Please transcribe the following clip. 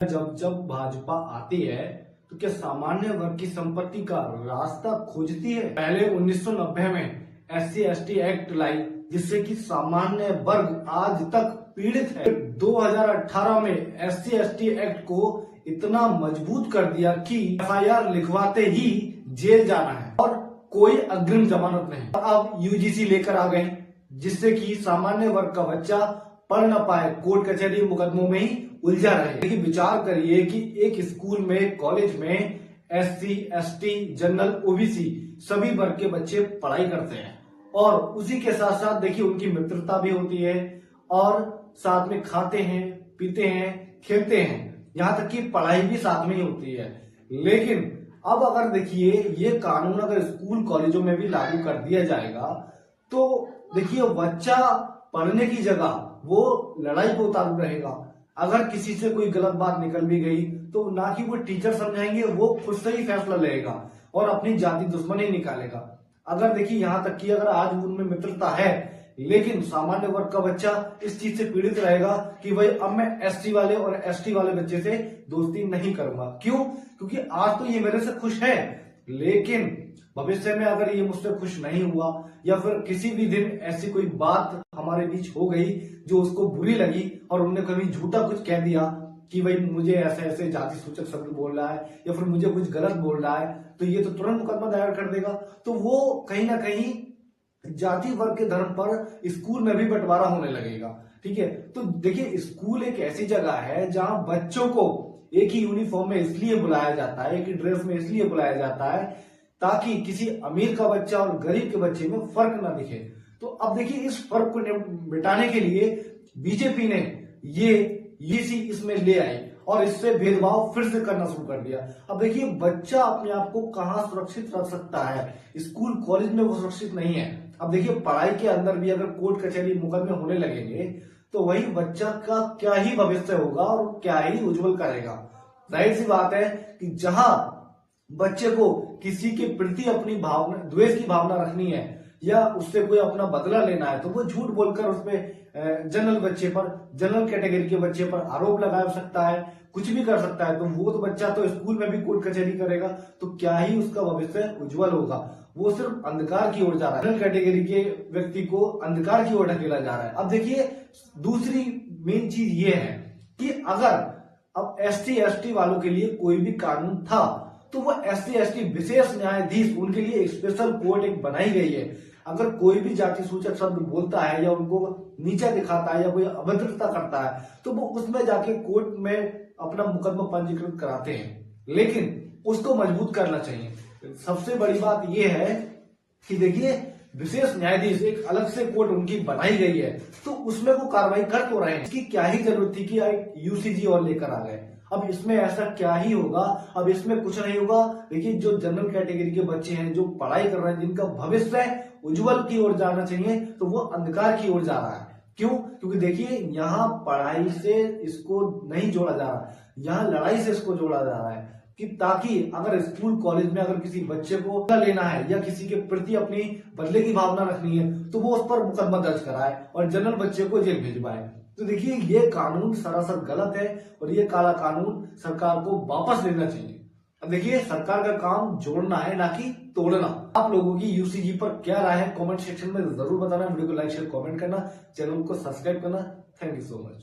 जब जब भाजपा आती है तो क्या सामान्य वर्ग की संपत्ति का रास्ता खोजती है। पहले 1990 में SC/ST एक्ट लाई, जिससे कि सामान्य वर्ग आज तक पीड़ित है। 2018 में SC/ST एक्ट को इतना मजबूत कर दिया कि FIR लिखवाते ही जेल जाना है और कोई अग्रिम जमानत नहीं। अब UGC लेकर आ गए, जिससे कि सामान्य वर्ग का बच्चा पढ़ न पाए, कोर्ट कचहरी मुकदमों में ही उलझा रहे। लेकिन विचार करिए कि एक स्कूल में, कॉलेज में SC, ST, जनरल, OBC सभी वर्ग के बच्चे पढ़ाई करते हैं और उसी के साथ साथ देखिए उनकी मित्रता भी होती है और साथ में खाते हैं, पीते हैं, खेलते हैं, यहाँ तक कि पढ़ाई भी साथ में ही होती है। लेकिन अब अगर देखिए ये कानून अगर स्कूल कॉलेजों में भी लागू कर दिया जाएगा तो देखिए बच्चा पढ़ने की जगह वो लड़ाई पे उतारू रहेगा। अगर किसी से कोई गलत बात निकल भी गई तो ना कि वो टीचर समझाएंगे, वो खुद से ही फैसला लेगा और अपनी जाति दुश्मनी निकालेगा। अगर देखिए यहाँ तक कि अगर आज उनमें मित्रता है, लेकिन सामान्य वर्ग का बच्चा इस चीज से पीड़ित रहेगा कि भाई अब मैं SC वाले और ST वाले बच्चे से दोस्ती नहीं करूंगा। क्यों? क्योंकि आज तो ये मेरे से खुश है, लेकिन भविष्य में अगर ये मुझसे खुश नहीं हुआ या फिर किसी भी दिन ऐसी कोई बात हमारे बीच हो गई जो उसको बुरी लगी और उन्होंने कभी झूठा कुछ कह दिया कि भाई मुझे ऐसे ऐसे जाति सूचक शब्द बोल रहा है या फिर मुझे कुछ गलत बोल रहा है, तो ये तो तुरंत मुकदमा दायर कर देगा। तो वो कहीं ना कहीं जाति वर्ग के धर्म पर स्कूल में भी बंटवारा होने लगेगा। ठीक है, तो देखिए स्कूल एक ऐसी जगह है जहां बच्चों को एक ही यूनिफॉर्म में इसलिए बुलाया जाता है, एक ही ड्रेस में इसलिए बुलाया जाता है ताकि किसी अमीर का बच्चा और गरीब के बच्चे में फर्क ना दिखे। तो अब देखिए इस फर्क को मिटाने के लिए बीजेपी ने ये इसमें ले आई और इससे भेदभाव फिर से करना शुरू कर दिया। अब देखिए बच्चा अपने आप को कहाँ सुरक्षित रख सकता है, स्कूल कॉलेज में वो सुरक्षित नहीं है। अब देखिए पढ़ाई के अंदर भी अगर कोर्ट कचहरी मुकदमे होने लगेंगे तो वही बच्चा का क्या ही भविष्य होगा और क्या ही उज्जवल करेगा। जाहिर सी बात है कि जहां बच्चे को किसी के प्रति अपनी भावना, द्वेष की भावना रखनी है या उससे कोई अपना बदला लेना है, तो वो झूठ बोलकर उसमें जनरल बच्चे पर, जनरल कैटेगरी के बच्चे पर आरोप लगा सकता है, कुछ भी कर सकता है। तो वो तो बच्चा तो स्कूल में भी कोर्ट कचहरी करेगा, तो क्या ही उसका भविष्य उज्जवल होगा। वो सिर्फ अंधकार की ओर जा रहा है, जनरल कैटेगरी के व्यक्ति को अंधकार की ओर ढकेला जा रहा है। अब देखिए दूसरी मेन चीज ये है कि अगर अब SC, ST वालों के लिए कोई भी कानून था तो वो SC, ST विशेष न्यायाधीश, उनके लिए एक स्पेशल कोर्ट एक बनाई गई है। अगर कोई भी जाति सूचक शब्द बोलता है या उनको नीचा दिखाता है या कोई अभद्रता करता है तो वो उसमें जाके कोर्ट में अपना मुकदमा पंजीकृत कराते हैं। लेकिन उसको मजबूत करना चाहिए। सबसे बड़ी बात यह है कि देखिए विशेष न्यायाधीश एक अलग से कोर्ट उनकी बनाई गई है, तो उसमें वो कार्रवाई कर तो रहे हैं। इसकी क्या ही जरूरत थी कि UCG और लेकर आ गए। अब इसमें ऐसा क्या ही होगा, अब इसमें कुछ नहीं होगा। देखिए जो जनरल कैटेगरी के बच्चे हैं, जो पढ़ाई कर रहे हैं, जिनका भविष्य उज्जवल की ओर जाना चाहिए, तो वो अंधकार की ओर जा रहा है। क्यों? क्योंकि देखिए यहाँ पढ़ाई से इसको नहीं जोड़ा जा रहा, यहाँ लड़ाई से इसको जोड़ा जा रहा है कि ताकि अगर स्कूल कॉलेज में अगर किसी बच्चे को लेना है या किसी के प्रति अपनी बदले की भावना रखनी है तो वो उस पर मुकदमा दर्ज कराए और जनरल बच्चे को जेल भिजवाए। तो देखिए ये कानून सरासर गलत है और ये काला कानून सरकार को वापस लेना चाहिए। अब देखिए सरकार का काम जोड़ना है, ना कि तोड़ना। आप लोगों की UCG पर क्या राय है कमेंट सेक्शन में जरूर बताना। वीडियो को लाइक शेयर कमेंट करना, चैनल को सब्सक्राइब करना। Thank you so much.